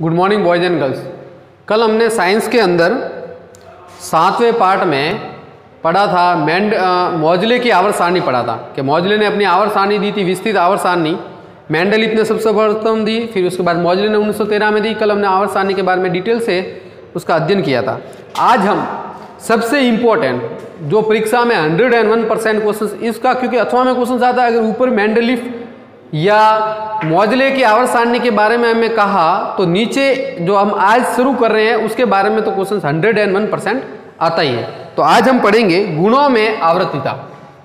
Good morning boys and girls. कल हमने science के अंदर 7वें पार्ट में पढ़ा था मौजले की आवर्त सारणी पढ़ा था कि मौजले ने अपनी आवर्त सारणी दी थी, विस्तृत आवर्त सारणी मेंडलीफ ने सबसे प्रथम दी, फिर उसके बाद मौजले ने 1913 में दी। कल हमने आवर्त सारणी के बारे में डिटेल से उसका अध्ययन किया था। आज हम सबसे इम्पोर्टेंट जो परीक्षा में 101% क्वेश्चन इसका, क्योंकि अथवा में क्वेश्चन आता है, अगर ऊपर मेंडलीफ या मौजले की आवर्त सारणी के बारे में हमें कहा तो नीचे जो हम आज शुरू कर रहे हैं उसके बारे में तो क्वेश्चन 101% आता ही है। तो आज हम पढ़ेंगे गुणों में आवर्तिता।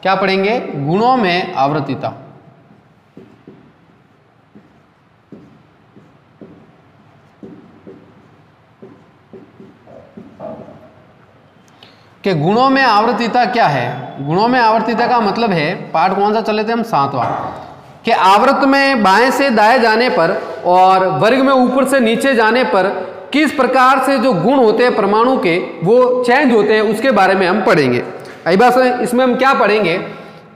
क्या पढ़ेंगे? गुणों में आवर्तिता। कि गुणों में आवर्तिता क्या है? गुणों में आवर्तिता का मतलब है, पाठ कौन सा चले थे हम? 7वां। कि आवर्त में बाएं से दाएं जाने पर और वर्ग में ऊपर से नीचे जाने पर किस प्रकार से जो गुण होते हैं परमाणु के वो चेंज होते हैं, उसके बारे में हम पढ़ेंगे। आई बात है? इसमें हम क्या पढ़ेंगे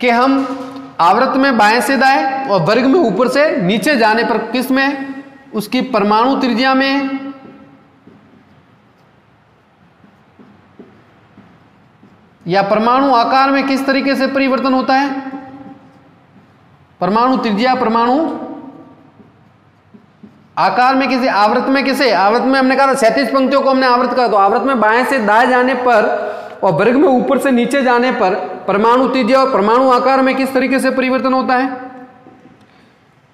कि हम आवर्त में बाएं से दाएं और वर्ग में ऊपर से नीचे जाने पर किस में, उसकी परमाणु त्रिज्या में या परमाणु आकार में किस तरीके से परिवर्तन होता है। परमाणु त्रिज्या, परमाणु आकार में किसे, आवृत में किसे, आवृत में हमने कहा था 37 पंक्तियों को हमने आवृत कहा, तो आवृत में बाएं से दाएं जाने पर और वर्ग में ऊपर से नीचे जाने पर परमाणु त्रिज्या और परमाणु आकार में किस तरीके से परिवर्तन होता है।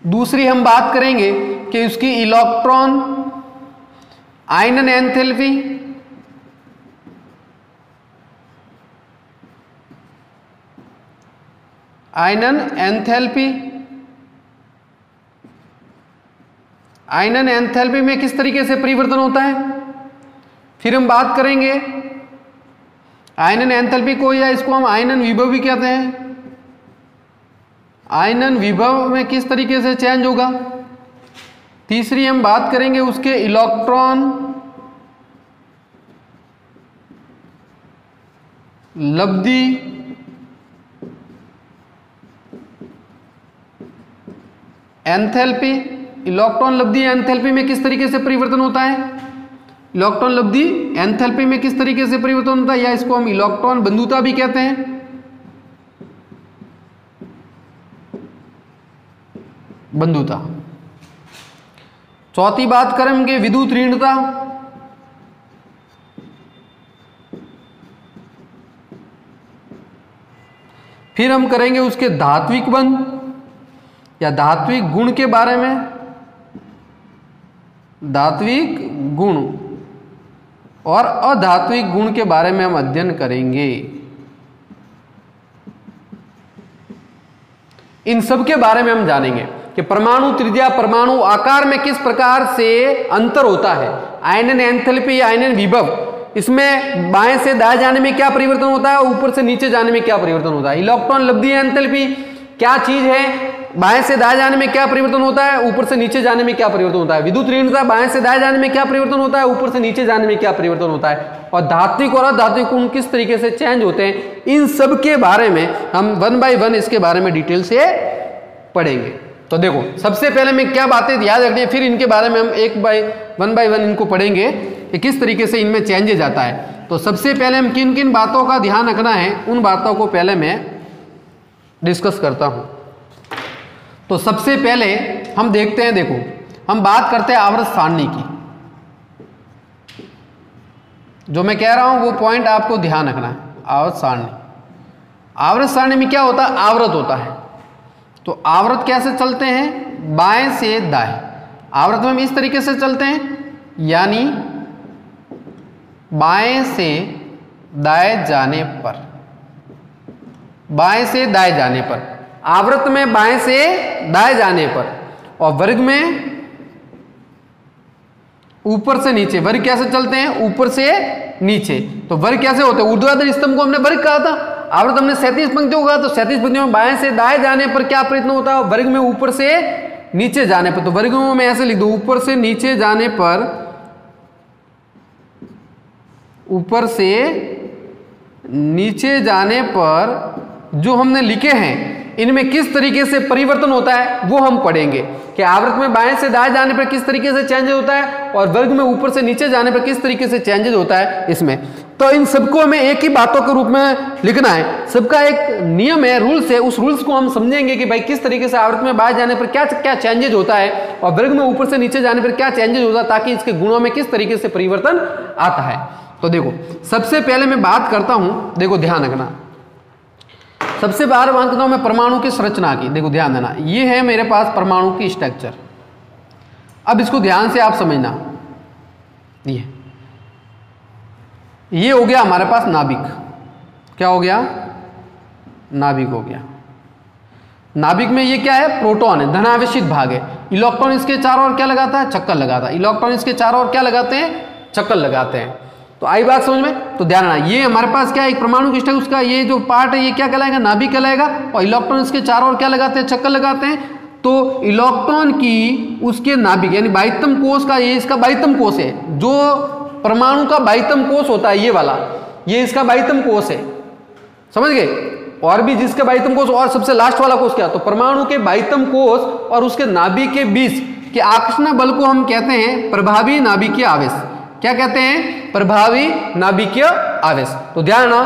दूसरी हम बात करेंगे कि उसकी इलेक्ट्रॉन आयनन एंथैल्पी, आयनन एंथैल्पी, आयनन एंथैल्पी में किस तरीके से परिवर्तन होता है। फिर हम बात करेंगे आयनन एंथैल्पी को, या इसको हम आयनन विभव भी कहते हैं, आयनन विभव में किस तरीके से चेंज होगा। तीसरी हम बात करेंगे उसके इलेक्ट्रॉन लब्धि एंथैल्पी, इलेक्ट्रॉन लब्धि एंथैल्पी में किस तरीके से परिवर्तन होता है। इलेक्ट्रॉन लब्धि एंथैल्पी में किस तरीके से परिवर्तन होता है, या इसको हम इलेक्ट्रॉन बंधुता भी कहते हैं, बंधुता। चौथी बात करेंगे विद्युत ऋणता, फिर हम करेंगे उसके धात्विक बंध या धात्विक गुण के बारे में, धात्विक गुण और अधात्विक गुण के बारे में हम अध्ययन करेंगे। इन सब के बारे में हम जानेंगे कि परमाणु त्रिज्या, परमाणु आकार में किस प्रकार से अंतर होता है, आयनन एंथैल्पी, आयनन विभव, इसमें बाएं से दाएं जाने में क्या परिवर्तन होता है, ऊपर से नीचे जाने में क्या परिवर्तन होता है। इलेक्ट्रॉन लब्धि एंथैल्पी क्या चीज है, बाएं से दाएं जाने में क्या परिवर्तन होता है, ऊपर से नीचे जाने में क्या परिवर्तन होता है। विद्युत ऋणता, बाएं से दाएं जाने में क्या परिवर्तन होता है, ऊपर से नीचे जाने में क्या परिवर्तन होता है। और धात्विक और अधात्विक गुण किस तरीके से चेंज होते हैं, इन सब के बारे में हम 1 बाय 1 इसके बारे में डिटेल से पढ़ेंगे। तो देखो, सबसे पहले मैं क्या बातें याद रखनी है, फिर इनके बारे में हम 1 बाय 1 इनको पढ़ेंगे कि किस तरीके से इनमें चेंजेज आता है। तो सबसे पहले हम किन किन बातों का ध्यान रखना है, उन बातों को पहले मैं डिस्कस करता हूं। तो सबसे पहले हम देखते हैं, देखो हम बात करते हैं आवर्त सारणी की। जो मैं कह रहा हूं वो पॉइंट आपको ध्यान रखना है। आवर्त सारणी, आवर्त सारणी में क्या होता है, आवृत होता है। तो आवृत कैसे चलते हैं, बाएं से दाएं। आवृत में हम इस तरीके से चलते हैं, यानी बाएं से दाएं जाने पर, बाएं से दाएं जाने पर, आवृत में बाएं से दाएं जाने पर, और वर्ग में ऊपर से नीचे। वर्ग कैसे चलते हैं, ऊपर से नीचे। तो वर्ग कैसे होते हैं, ऊर्ध्वाधर स्तंभ को हमने वर्ग कहा था, आवृत हमने 37 पंक्तियों कहा, तो 37 पंक्तियों में बाएं से दाएं जाने पर क्या परिवर्तन होता है, वर्ग में ऊपर से नीचे जाने पर। तो वर्ग में मैं ऐसे लिख दूं, ऊपर से नीचे जाने पर, ऊपर से नीचे जाने पर जो हमने लिखे हैं इनमें किस तरीके से परिवर्तन होता है वो हम पढ़ेंगे कि आवर्त में बाएं से दाएं जाने पर किस तरीके से चेंजेस होता है और वर्ग में ऊपर से नीचे जाने पर किस तरीके से चेंजेस होता है इसमें। तो इन सबको हमें एक ही बातों के रूप में लिखना है, सबका एक नियम है, रूल्स है, उस रूल्स को हम समझेंगे कि भाई किस तरीके से आवर्त में बाएं जाने पर क्या क्या चेंजेस होता है और वर्ग में ऊपर से नीचे जाने पर क्या चेंजेस होता है, ताकि इसके गुणों में किस तरीके से परिवर्तन आता है। तो देखो सबसे पहले मैं बात करता हूं, देखो ध्यान रखना, सबसे बात करता हूं मैं परमाणु की संरचना की। देखो ध्यान देना, ये है मेरे पास परमाणु की स्ट्रक्चर। अब इसको ध्यान से आप समझना, ये हो गया हमारे पास नाभिक। क्या हो गया? नाभिक हो गया। नाभिक में ये क्या है? प्रोटॉन है, धनावेशित भाग है। इलेक्ट्रॉन इसके चारों ओर क्या लगाता है? चक्कर लगाता है। इलेक्ट्रॉन इसके चारों ओर क्या लगाते हैं? चक्कर लगाते हैं। तो आई बात समझ में? तो ध्यान रखना, ये हमारे पास क्या है? एक परमाणु की स्ट्रक्चर, उसका ये जो पार्ट है ये क्या कहलाएगा? नाभिक कहलाएगा। और इलेक्ट्रॉन इसके चारों ओर क्या लगाते हैं? चक्कर लगाते हैं। तो इलेक्ट्रॉन की उसके नाभिक यानी बाह्यतम कोष का, ये इसका बाह्यतम कोष है, जो परमाणु का बाह्यतम कोष होता है ये वाला, ये इसका बाह्यतम कोष है, समझ गए? और भी जिसका बाह्यतम कोष और सबसे लास्ट वाला कोष क्या? तो परमाणु के बाह्यतम कोष और उसके नाभिक के बीच के आकर्षण बल को हम कहते हैं प्रभावी नाभिकीय आवेश। क्या कहते हैं? प्रभावी नाभिकीय आवेश। तो ध्यान रखना,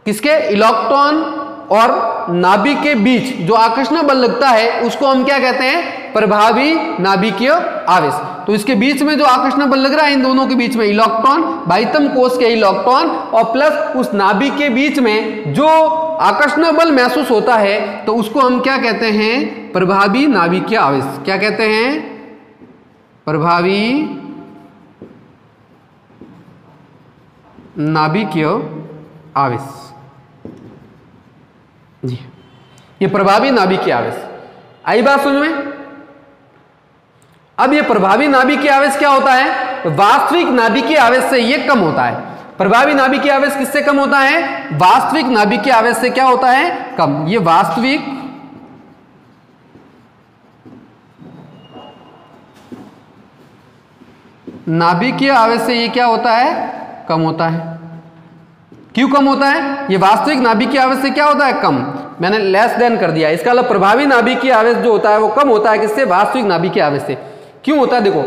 किसके? इलेक्ट्रॉन और नाभिक के बीच जो आकर्षण बल लगता है उसको हम क्या कहते हैं? प्रभावी नाभिकीय आवेश। तो इसके बीच में जो आकर्षण बल लग रहा है इन दोनों के बीच में, इलेक्ट्रॉन, बाह्यतम कोष के इलेक्ट्रॉन और प्लस उस नाभिक के बीच में जो आकर्षण बल महसूस होता है, तो उसको हम क्या कहते हैं? प्रभावी नाभिकीय आवेश। क्या कहते हैं? प्रभावी नाभिकीय आवेश जी, ये प्रभावी नाभिकीय आवेश। आई बात समझ में? अब ये प्रभावी नाभिकीय आवेश क्या होता है? वास्तविक नाभिकीय आवेश से ये कम होता है। प्रभावी नाभिकीय आवेश किससे कम होता है? वास्तविक नाभिकीय आवेश से क्या होता है? कम। ये वास्तविक नाभिकीय आवेश से ये क्या होता है? कम होता है। क्यों कम होता है? ये वास्तविक नाभिकीय आवेश से क्या होता है? कम। मैंने लेस देन कर दिया, इसका मतलब प्रभावी नाभिकीय आवेश जो होता है वो कम होता है किससे? वास्तविक नाभिकीय आवेश से। क्यों होता है? देखो,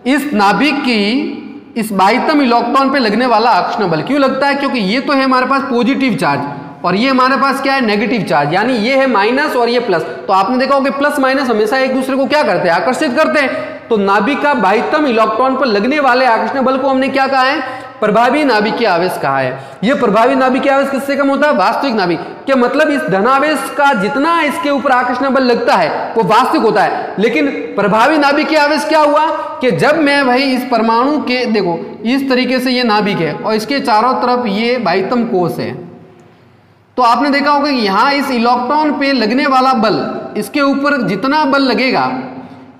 इस नाभिक की इस बाह्यतम इलेक्ट्रॉन पे लगने वाला आकर्षण बल क्यों लगता है? क्योंकि ये तो है हमारे पास पॉजिटिव चार्ज और ये हमारे पास क्या है? नेगेटिव चार्ज, यानी ये है माइनस और ये प्लस। तो आपने देखा होगा प्लस माइनस हमेशा एक दूसरे को क्या करते हैं? आकर्षित करते हैं। तो नाभिक का बाह्यतम इलेक्ट्रॉन पर लगने वाले आकर्षण बल को हमने क्या कहा है? प्रभावी नाभिकीय आवेश कहा है। यह प्रभावी नाभिकीय आवेश किससे कम होता है? वास्तविक नाभिक। क्या मतलब? इस धनावेश का जितना इसके ऊपर आकर्षण बल लगता है वो वास्तविक होता है, लेकिन प्रभावी नाभिकीय आवेश क्या हुआ कि जब मैं भाई इस परमाणु के, देखो इस तरीके से ये नाभिक है और इसके चारों तरफ ये बाह्यतम कोष है, तो आपने देखा होगा कि यहां इस इलेक्ट्रॉन पे लगने वाला बल, इसके ऊपर जितना बल लगेगा,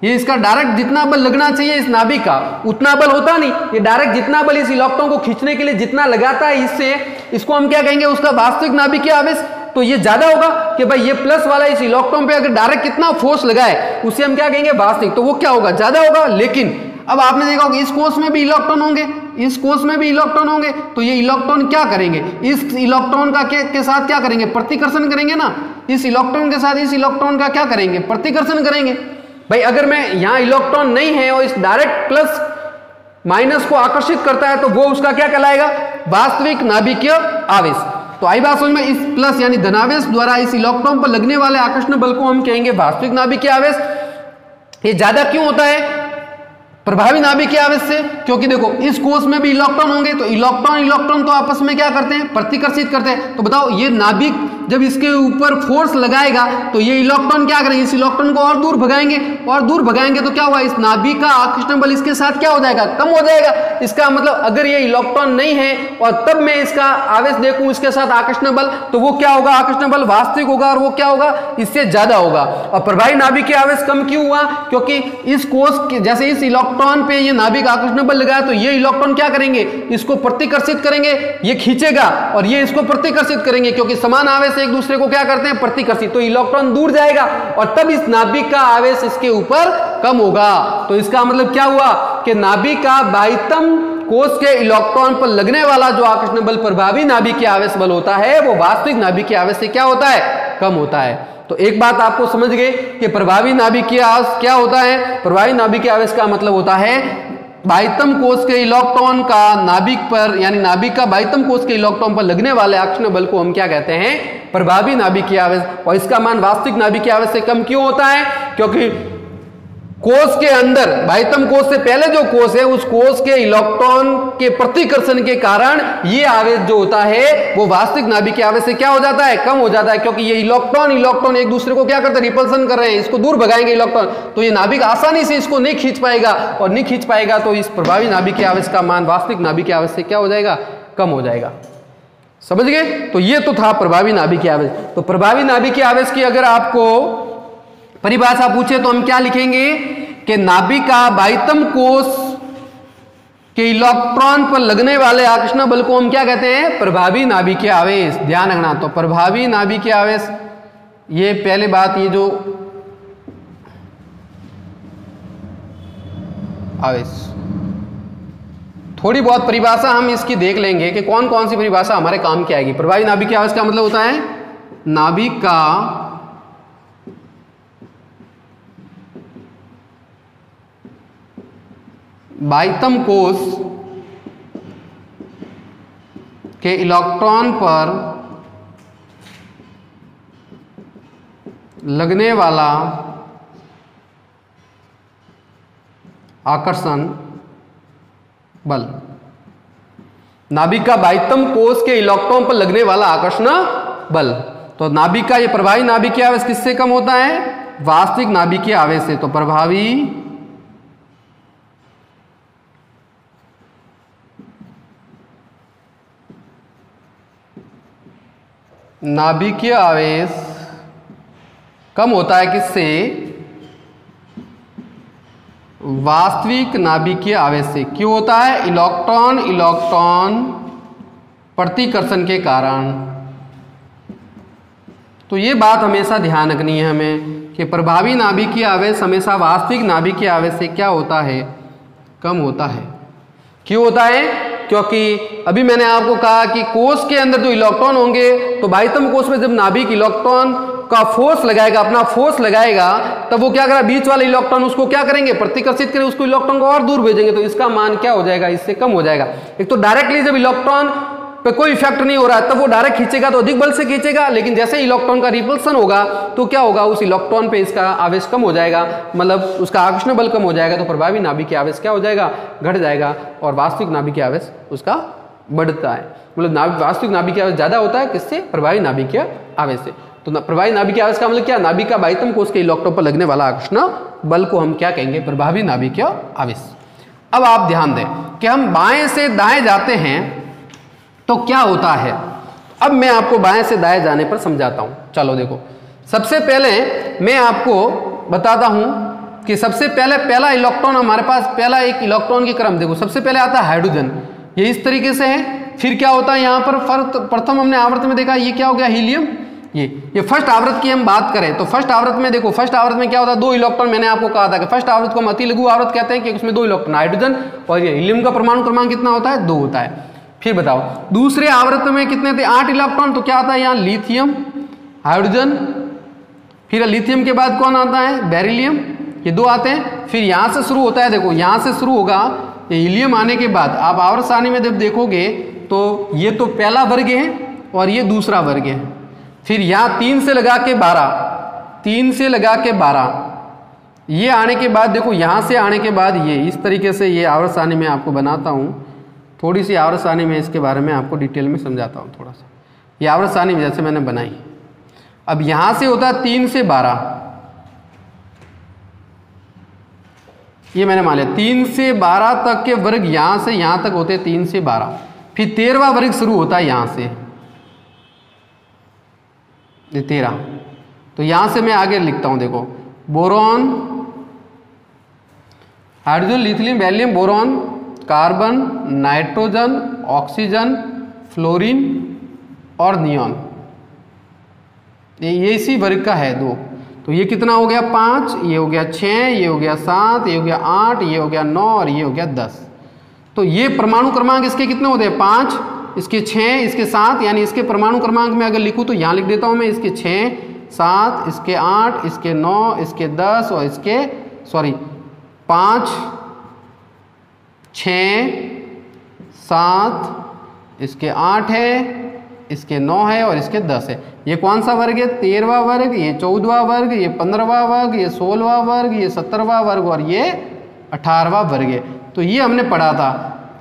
ये इसका डायरेक्ट जितना बल लगना चाहिए इस नाभिक का उतना बल होता नहीं। ये डायरेक्ट जितना बल इस इलेक्ट्रॉन को खींचने के लिए जितना लगाता है, इससे इसको हम क्या कहेंगे? उसका वास्तविक नाभिकीय आवेश। तो ये ज्यादा होगा कि भाई ये प्लस वाला इस इलेक्ट्रॉन पे अगर डायरेक्ट कितना फोर्स लगाए उसे हम क्या कहेंगे? वास्तविक। तो वो क्या होगा? ज्यादा होगा। लेकिन अब आपने देखा होगा इस कोष में भी इलेक्ट्रॉन होंगे, इस कोष में भी इलेक्ट्रॉन होंगे, तो ये इलेक्ट्रॉन क्या करेंगे? इस इलेक्ट्रॉन का के साथ क्या करेंगे? प्रतिकर्षण करेंगे ना। इस इलेक्ट्रॉन के साथ इस इलेक्ट्रॉन का क्या करेंगे? प्रतिकर्षण करेंगे। भाई अगर मैं यहां इलेक्ट्रॉन नहीं है और इस डायरेक्ट प्लस माइनस को आकर्षित करता है तो वो उसका क्या कहलाएगा? वास्तविक नाभिकीय आवेश। तो आई बात समझ में? इस प्लस यानी धनावेश द्वारा इस इलेक्ट्रॉन पर लगने वाले आकर्षण बल को हम कहेंगे वास्तविक नाभिकीय आवेश। ये ज्यादा क्यों होता है प्रभावी नाभिकीय आवेश से? क्योंकि देखो इस कोष में भी इलेक्ट्रॉन होंगे, तो इलेक्ट्रॉन तो आपस में क्या करते हैं? प्रतिकर्षित करते हैं। तो बताओ ये नाभिक जब इसके ऊपर फोर्स लगाएगा तो ये इलेक्ट्रॉन क्या करेंगे? इस इलेक्ट्रॉन को और दूर भगाएंगे, और दूर भगाएंगे तो क्या हुआ? इस नाभिक का आकर्षण बल इसके साथ क्या हो जाएगा? कम हो जाएगा। इसका मतलब अगर ये इलेक्ट्रॉन नहीं है और तब मैं इसका आवेश देखूं इसके साथ आकर्षण बल, तो वो क्या होगा? आकर्षण बल वास्तविक होगा और वो क्या होगा? इससे ज्यादा होगा। और प्रभावी नाभिकीय आवेश कम क्यों हुआ? क्योंकि इस कोष के जैसे इस इलेक्ट्रॉन पे ये नाभिक आकर्षण बल लगाया तो ये इलेक्ट्रॉन क्या करेंगे? इसको प्रतिकर्षित करेंगे, ये खींचेगा और ये इसको प्रतिकर्षित करेंगे, क्योंकि समान आवेश एक दूसरे को क्या करते हैं? प्रतिकर्षित। तो इलेक्ट्रॉन दूर जाएगा और तब इस नाभिक का आवेश इसके ऊपर कम होगा। तो इसका मतलब क्या हुआ कि नाभिक का बाह्यतम कोष के इलेक्ट्रॉन पर लगने वाला जो आकर्षण बल प्रभावी नाभिकीय आवेश बल होता है वो वास्तविक नाभिकीय आवेश से क्या होता है? कम होता है। तो एक बात आपको समझ गए कि प्रभावी नाभिकीय आवेश क्या होता है। प्रभावी नाभिकीय आवेश का मतलब होता है बाह्यतम कोश के इलेक्ट्रॉन का नाभिक पर, यानी नाभिक का बाह्यतम कोश के इलेक्ट्रॉन पर लगने वाले आकर्षण बल को हम क्या कहते हैं, प्रभावी नाभिकीय आवेश। और इसका मान वास्तविक नाभिकीय आवेश से कम क्यों होता है, क्योंकि कोश के अंदर, बाह्यतम कोश से पहले जो कोश है उस कोश के इलेक्ट्रॉन के प्रतिकर्षण के कारण ये आवेश जो होता है वो वास्तविक नाभिकीय आवेश से क्या हो जाता है, कम हो जाता है। क्योंकि ये इलेक्ट्रॉन एक दूसरे को क्या करते हैं, रिपल्सन कर रहे हैं, इसको दूर भगाएंगे इलेक्ट्रॉन, तो ये नाभिक आसानी से इसको नहीं खींच पाएगा, और नहीं खींच पाएगा तो इस प्रभावी नाभिकीय आवेश का मान वास्तविक नाभिकीय आवेश से क्या हो जाएगा, कम हो जाएगा। समझ गए। तो ये तो था प्रभावी नाभिकीय आवेश। तो प्रभावी नाभिकीय आवेश की अगर आपको परिभाषा पूछे तो हम क्या लिखेंगे कि नाभिक का बाह्यतम कोश के इलेक्ट्रॉन पर लगने वाले आकर्षण बल को हम क्या कहते हैं, प्रभावी नाभिकीय आवेश। ध्यान रखना, तो प्रभावी नाभिकीय आवेश, ये पहले बात, ये जो आवेश, थोड़ी बहुत परिभाषा हम इसकी देख लेंगे कि कौन कौन सी परिभाषा हमारे काम की आएगी। प्रभावी नाभिकीय आवेश का मतलब होता है नाभिक का बाह्यतम कोश के इलेक्ट्रॉन पर लगने वाला आकर्षण बल। नाभिक का बाह्यतम कोश के इलेक्ट्रॉन पर लगने वाला आकर्षण बल। तो नाभिक का ये प्रभावी नाभिकीय आवेश किससे कम होता है, वास्तविक नाभिकीय आवेश से। तो प्रभावी नाभिकीय आवेश कम होता है किससे, वास्तविक नाभिकीय आवेश से। क्यों होता है, इलेक्ट्रॉन प्रतिकर्षण के कारण। तो ये बात हमेशा ध्यान रखनी है हमें कि प्रभावी नाभिकीय आवेश हमेशा वास्तविक नाभिकीय आवेश से क्या होता है, कम होता है। क्यों होता है, क्योंकि अभी मैंने आपको कहा कि कोश के अंदर जो इलेक्ट्रॉन होंगे, तो बाह्यतम कोश में जब नाभिक इलेक्ट्रॉन का फोर्स लगाएगा, अपना फोर्स लगाएगा, तब वो क्या करेगा, बीच वाले इलेक्ट्रॉन उसको क्या करेंगे, प्रतिकर्षित करें, उसको इलेक्ट्रॉन को और दूर भेजेंगे, तो इसका मान क्या हो जाएगा, इससे कम हो जाएगा। एक तो डायरेक्टली जब इलेक्ट्रॉन पे कोई इफेक्ट नहीं हो रहा है तब वो डायरेक्ट खींचेगा तो अधिक बल से खींचेगा, लेकिन जैसे इलेक्ट्रॉन का रिपल्सन होगा तो क्या होगा, उस इलेक्ट्रॉन पे इसका आवेश कम हो जाएगा, मतलब उसका आकर्षण बल कम हो जाएगा। तो प्रभावी नाभिकीय आवेश क्या हो जाएगा, घट जाएगा, और वास्तविक नाभिकीय आवेश उसका बढ़ता है। मतलब वास्तविक नाभिकीय आवेश ज्यादा होता है किससे, प्रभावी नाभिकीय आवेश से। तो प्रभावी नाभिकीय आवेश का मतलब क्या, नाभिक का बाह्यतम कोश के इलेक्ट्रॉन पर लगने वाला आकर्षण बल को हम क्या कहेंगे, प्रभावी नाभिकीय आवेश। अब आप ध्यान दें कि हम बाएं से दाएं जाते हैं तो क्या होता है। अब मैं आपको बाएं से दाएं जाने पर समझाता हूं। चलो देखो, सबसे पहले मैं आपको बताता हूं कि सबसे पहले पहला इलेक्ट्रॉन हमारे पास, पहला एक इलेक्ट्रॉन की क्रम देखो, सबसे पहले आता है हाइड्रोजन, ये इस तरीके से है। फिर क्या होता है यहाँ पर, प्रथम हमने आवृत्त में देखा, ये क्या हो गया, हीलियम। ये फर्स्ट आवृत्त की हम बात करें तो फर्स्ट आवृत्त में देखो, फर्स्ट आवृत्त में क्या होता है, दो इलेक्ट्रॉन। मैंने आपको कहा था कि फर्स्ट आवृत्त को हम अति लघु आवृत्त कहते हैं कि उसमें दो इलेक्ट्रॉन, हाइड्रोजन और ये हीलियम का परमाणु क्रमांक कितना होता है, 2 होता है। फिर बताओ दूसरे आवृत्त में कितने थे, 8 इलेक्ट्रॉन। तो क्या आता है यहाँ, लिथियम, हाइड्रोजन, फिर लिथियम के बाद कौन आता है, बेरिलियम, ये 2 आते हैं। फिर यहाँ से शुरू होता है, देखो यहाँ से शुरू होगा, ये हीलियम आने के बाद आप आवर्त सारणी में जब देखोगे तो ये तो पहला वर्ग है और ये दूसरा वर्ग है। फिर यहाँ 3 से लगा के 12, 3 से लगा के 12, ये आने के बाद देखो यहाँ से आने के बाद ये इस तरीके से, ये आवर्त सारणी में आपको बनाता हूँ, थोड़ी सी आवर्त सारणी में इसके बारे में आपको डिटेल में समझाता हूँ थोड़ा सा। ये आवर्त सारणी जैसे मैंने बनाई, अब यहाँ से होता है 3 से 12, ये मैंने मान लिया 3 से 12 तक के वर्ग यहाँ से यहाँ तक होते हैं 3 से 12। फिर 13वां वर्ग शुरू होता है यहाँ से, ये 13। तो यहाँ से मैं आगे लिखता हूँ, देखो boron, hydrogen, lithium, beryllium, boron, carbon, nitrogen, oxygen, fluorine और नियॉन, ये इसी वर्ग का है 2। तो ये कितना हो गया, 5, ये हो गया 6, ये हो गया 7, ये हो गया 8, ये हो गया 9 और ये हो गया 10। तो ये परमाणु क्रमांक इसके कितने होते हैं, 5, इसके 6, इसके 7, यानी इसके परमाणु क्रमांक में अगर लिखूँ तो यहाँ लिख देता हूँ मैं, इसके 6, 7, इसके 8, इसके 9, इसके 10 और इसके 5, 6, 7, इसके 8 है, इसके 9 है और इसके 10 है। ये कौन सा वर्ग है? 13वां वर्ग, ये 14वां वर्ग, ये 15वां वर्ग, ये 16वां वर्ग, ये 17वां वर्ग और ये 18वां वर्ग है। तो ये हमने पढ़ा था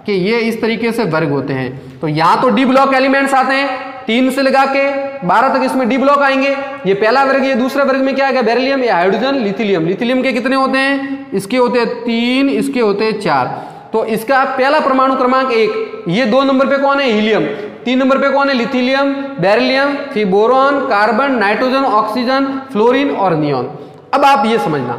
कि ये इस तरीके से वर्ग होते हैं। तो यहाँ तो डी ब्लॉक एलिमेंट्स आते हैं, 3 से लगा के 12 तक इसमें डी ब्लॉक आएंगे। ये पहला वर्ग, ये दूसरा वर्ग में क्या आएगा? बेरिलियम या हाइड्रोजन, लिथियम। लिथियम के कितने होते हैं? इसके होते हैं 3, इसके होते हैं 4। तो इसका पहला परमाणु क्रमांक 1। ये 2 नंबर पे कौन है? हीलियम। 3 नंबर पे कौन है? लिथियम, बेरिलियम, फिर boron, carbon, nitrogen, oxygen, fluorine और नियॉन। अब आप ये समझना,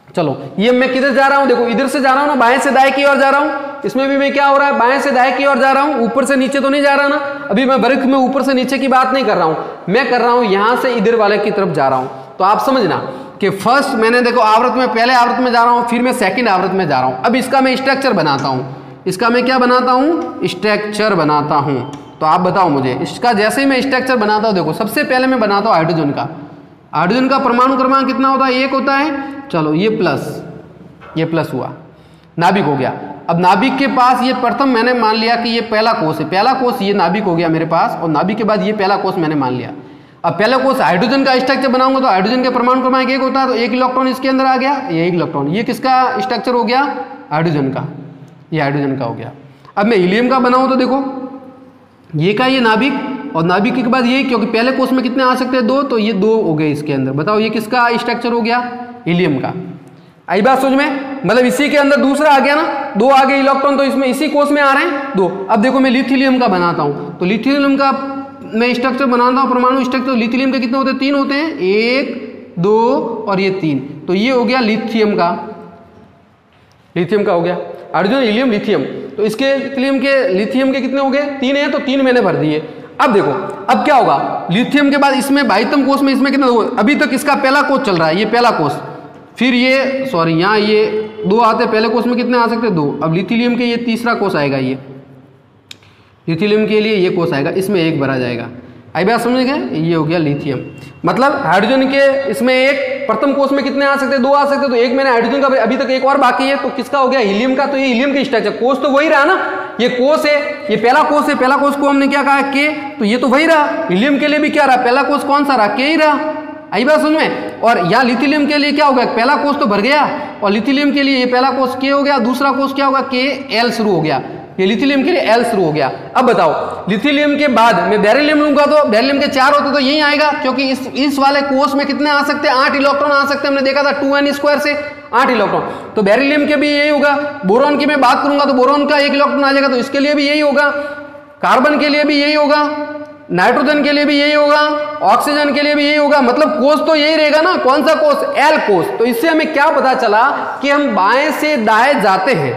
चलो ये मैं किधर जा रहा हूं? देखो इधर से जा रहा हूं ना, बाएं से दाएं की ओर जा रहा हूं। इसमें भी मैं क्या हो रहा है? बाएं से दाएं की ओर जा रहा हूं, ऊपर से नीचे तो नहीं जा रहा ना। अभी मैं वर्ग में ऊपर से नीचे की बात नहीं कर रहा हूं, मैं कर रहा हूं यहां से इधर वाले की तरफ जा रहा हूं। तो आप समझना कि फर्स्ट मैंने देखो आवृत में, पहले आवृत में जा रहा हूं, फिर मैं सेकंड आवृत में जा रहा हूं। अब इसका मैं स्ट्रक्चर बनाता हूं। इसका मैं क्या बनाता हूं? स्ट्रक्चर बनाता हूं। तो आप बताओ मुझे, इसका जैसे ही मैं स्ट्रक्चर बनाता हूं, देखो सबसे पहले मैं बनाता हूं हाइड्रोजन का। हाइड्रोजन का परमाणु क्रमांक कितना होता है? 1 होता है। चलो ये प्लस हुआ, नाभिक हो गया। अब नाभिक के पास ये प्रथम मैंने मान लिया कि ये पहला कोष है। पहला कोष ये नाभिक हो गया मेरे पास, और नाभिक के बाद ये पहला कोष मैंने मान लिया। अब पहला कोष हाइड्रोजन का स्ट्रक्चर बनाऊंगा तो हाइड्रोजन के परमाणु क्रमांक 1 होता है, तो 1 इलेक्ट्रॉन इसके अंदर आ गया, ये 1 इलेक्ट्रॉन। ये किसका स्ट्रक्चर हो गया? हाइड्रोजन का। ये हाइड्रोजन का हो गया। अब मैं हीलियम का बनाऊं तो देखो ये का ये नाभिक, और नाभिक के बाद ये, क्योंकि पहले कोष में कितने आ सकते हैं? 2, तो ये 2 हो गए इसके अंदर। बताओ ये किसका स्ट्रक्चर हो गया? हीलियम का। आई बात समझ में? मतलब इसी के अंदर दूसरा आ गया ना, 2 आ गए इलेक्ट्रॉन, तो इसमें इसी कोष में आ रहे हैं 2। अब देखो मैं लिथियम का बनाता हूं, तो लिथियम का मैं स्ट्रक्चर बनाता हूं, परमाणु स्ट्रक्चर। लिथियम के कितने होते हैं? 3 होते हैं, 1, 2 और ये 3। तो ये हो गया लिथियम का हो गया। Hydrogen, helium, lithium. तो इसके लिथियम के कितने हो गए? 3 है, तो 3 मैंने भर दिए। अब देखो अब क्या होगा? लिथियम के बाद इसमें 22वें कोष में इसमें कितने? अभी तक इसका पहला कोष चल रहा है, ये पहला कोष। फिर ये यहाँ ये 2 आते हैं, पहले कोष में कितने आ सकते हैं? 2। अब लिथियम के ये तीसरा कोष आएगा, ये लिथियम के लिए ये कोष आएगा, इसमें 1 भरा जाएगा। आई बात समझ गए? ये हो गया लिथियम। मतलब हाइड्रोजन के इसमें 1 प्रथम कोष में कितने आ सकते हैं? 2 आ सकते हैं, तो 1 मैंने हाइड्रोजन का, अभी तक 1 और बाकी है, तो किसका हो गया? हीलियम का। तो ये हीलियम के स्ट्रक्चर, कोष तो वही रहा ना, ये कोष है, ये पहला कोष है। पहला कोष को हमने क्या कहा? के। तो ये तो वही रहा। हीलियम के लिए भी क्या रहा? पहला कोष कौन सा रहा? के ही रहा। आई बात समझ में? और यहाँ लिथियम के लिए क्या हो गया? पहला कोष तो भर गया, और लिथियम के लिए ये पहला कोष के हो गया, दूसरा कोष क्या होगा? के एल शुरू हो गया। ये लिथियम के लिए एल शुरू हो गया। अब बताओ लिथियम के बाद मैं बेरिलियम लूंगा, तो बेरिलियम के 4 होते तो यही आएगा, क्योंकि इस वाले कोष में कितने आ सकते हैं? 8 इलेक्ट्रॉन आ सकते हैं। हमने देखा था 2n² से 8 इलेक्ट्रॉन। तो बेरिलियम के भी यही होगा। बोरॉन की मैं बात करूंगा तो बोरॉन का 1 इलेक्ट्रॉन आ जाएगा, तो इसके लिए भी यही होगा। कार्बन के लिए भी यही होगा, नाइट्रोजन के लिए भी यही होगा, ऑक्सीजन के लिए भी यही होगा। मतलब कोष तो यही रहेगा ना। कौन सा कोष? एल कोष। तो इससे हमें क्या पता चला कि हम बाएं से दाएं जाते हैं,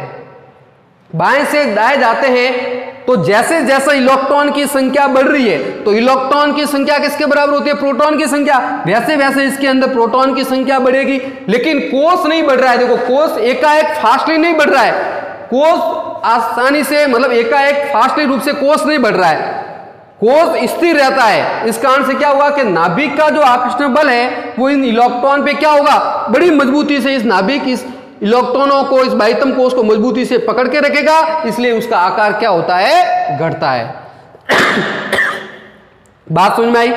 बाएं से दाएं जाते हैं, तो जैसे जैसे इलेक्ट्रॉन की संख्या बढ़ रही है, तो इलेक्ट्रॉन की संख्या किसके बराबर होती है? प्रोटॉन की संख्या। वैसे वैसे इसके अंदर प्रोटॉन की संख्या बढ़ेगी, लेकिन कोष नहीं बढ़ रहा है। देखो कोष एकाएक फास्टली नहीं बढ़ रहा है, कोष आसानी से, मतलब एकाएक फास्टली रूप से कोष नहीं बढ़ रहा है, कोष स्थिर रहता है। इस कारण से क्या हुआ कि नाभिक का जो आकर्षण बल है वो इन इलेक्ट्रॉन पे क्या होगा? बड़ी मजबूती से इस नाभिक इस इलेक्ट्रॉनों को, इस 22वें कोष को मजबूती से पकड़ के रखेगा, इसलिए उसका आकार क्या होता है? घटता है। बात समझ में आई?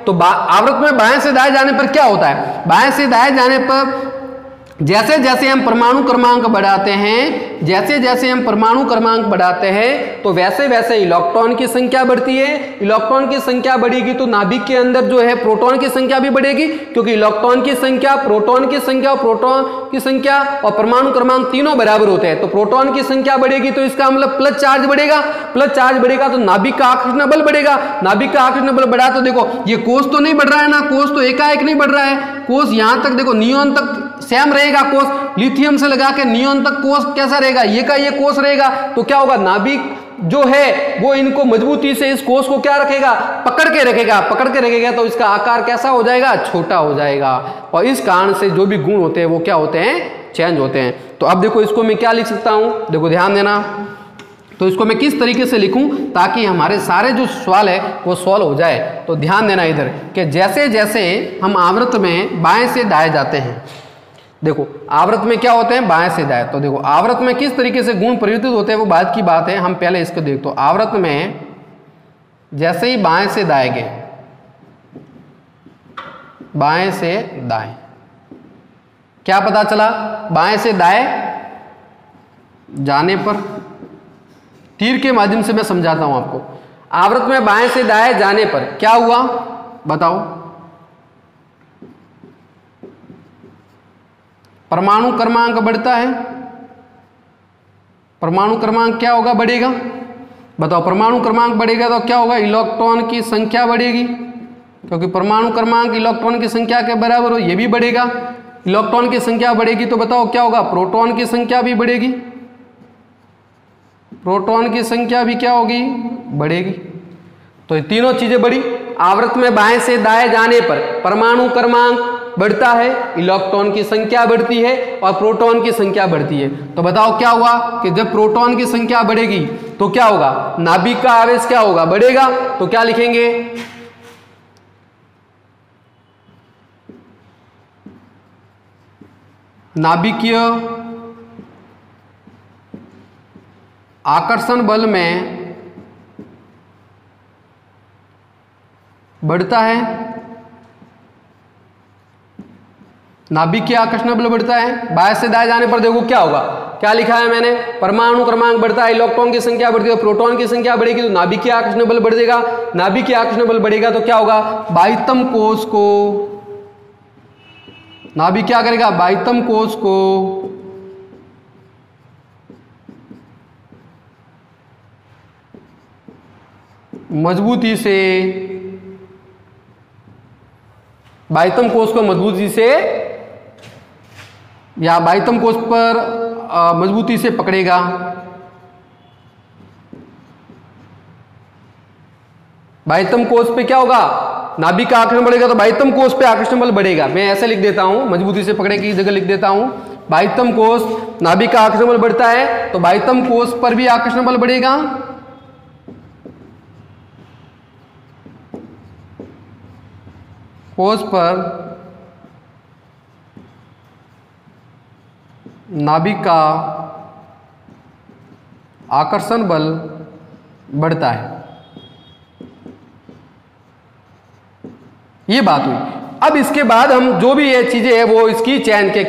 तो आवृत्त में बाएं से दाएं जाने पर क्या होता है? बाएं से दाएं जाने पर जैसे जैसे हम परमाणु क्रमांक बढ़ाते हैं, जैसे जैसे हम परमाणु क्रमांक बढ़ाते हैं, तो वैसे वैसे इलेक्ट्रॉन की संख्या बढ़ती है। इलेक्ट्रॉन की संख्या बढ़ेगी तो नाभिक के अंदर जो है प्रोटॉन की संख्या भी बढ़ेगी, क्योंकि इलेक्ट्रॉन की संख्या, प्रोटॉन की संख्या और प्रोटॉन की संख्या और परमाणु क्रमांक तीनों बराबर होते हैं। तो प्रोटॉन की संख्या बढ़ेगी तो इसका मतलब प्लस चार्ज बढ़ेगा, प्लस चार्ज बढ़ेगा तो नाभिक का आकर्षण बल बढ़ेगा। नाभिक का आकर्षण बल बढ़ा तो देखो ये कोष तो नहीं बढ़ रहा है ना, कोष तो एकाएक नहीं बढ़ रहा है, कोष यहां तक देखो नियॉन तक सेम रहेगा। कोष लिथियम से लगा के नियॉन तक कोष कैसा रहेगा? ये का ये कोष रहेगा। तो क्या होगा? नाभिक जो है वो इनको मजबूती से इस कोष को क्या रखेगा? पकड़ के रखेगा। पकड़ के रखेगा तो इसका आकार कैसा हो जाएगा? छोटा हो जाएगा। और इस कारण से जो भी गुण होते हैं वो क्या होते हैं? चेंज होते हैं। तो अब देखो इसको मैं क्या लिख सकता हूं, देखो ध्यान देना। तो इसको मैं किस तरीके से लिखूं ताकि हमारे सारे जो सवाल है वो सॉल्व हो जाए। तो ध्यान देना इधर कि जैसे जैसे हम आवर्त में बाएं से दाएं जाते हैं, देखो आवर्त में क्या होते हैं, बाएं से दाएं। तो देखो आवर्त में किस तरीके से गुण परिवर्तित होते हैं वो बात की बात है, हम पहले इसको देखते हैं। आवर्त में जैसे ही बाएं से दाएं गए, बाएं से दाएं, क्या पता चला, बाएं से दाएं जाने पर, तीर के माध्यम से मैं समझाता हूं आपको। आवर्त में बाएं से दाएं जाने पर क्या हुआ बताओ, परमाणु क्रमांक बढ़ता है। परमाणु क्रमांक क्या होगा, बढ़ेगा। बताओ परमाणु क्रमांक बढ़ेगा तो क्या होगा, इलेक्ट्रॉन की संख्या बढ़ेगी, क्योंकि परमाणु क्रमांक इलेक्ट्रॉन की संख्या के बराबर हो, ये भी बढ़ेगा। इलेक्ट्रॉन की संख्या बढ़ेगी तो बताओ क्या होगा, प्रोटॉन की संख्या भी बढ़ेगी। प्रोटॉन की संख्या भी क्या होगी, बढ़ेगी। तो ये तीनों चीजें बढ़ी। आवर्त में बाएं से दाएं जाने पर परमाणु क्रमांक बढ़ता है, इलेक्ट्रॉन की संख्या बढ़ती है और प्रोटॉन की संख्या बढ़ती है। तो बताओ क्या हुआ कि जब प्रोटॉन की संख्या बढ़ेगी तो क्या होगा, नाभिक का आवेश क्या होगा, बढ़ेगा। तो क्या लिखेंगे, नाभिकीय आकर्षण बल में बढ़ता है, नाभिकीय आकर्षण बल बढ़ता है। बाएं से दाएं जाने पर देखो क्या होगा, क्या लिखा है मैंने, परमाणु क्रमांक बढ़ता है, इलेक्ट्रॉन की संख्या बढ़ती है, प्रोटॉन की संख्या बढ़ेगी तो नाभिकीय आकर्षण बल बढ़ेगा। नाभिकीय आकर्षण बल बढ़ेगा तो क्या होगा, बाह्यतम कोश को, नाभिक क्या करेगा, बाह्यतम कोश को मजबूती से, बाह्यतम कोश को मजबूती से या बाह्यतम कोश पर मजबूती से पकड़ेगा। बाह्यतम कोश पे क्या होगा, नाभिक का आकर्षण बढ़ेगा तो बाह्यतम कोश पे आकर्षण बल बढ़ेगा। मैं ऐसे लिख देता हूं, मजबूती से पकड़े की जगह लिख देता हूं, बाह्यतम कोश, नाभिक का आकर्षण बल बढ़ता है तो बाह्यतम कोश पर भी आकर्षण बल बढ़ेगा। कोश पर नाभिक का आकर्षण बल बढ़ता है। ये बात हुई। अब इसके बाद हम जो भी ये चीजें है वो इसकी चयन के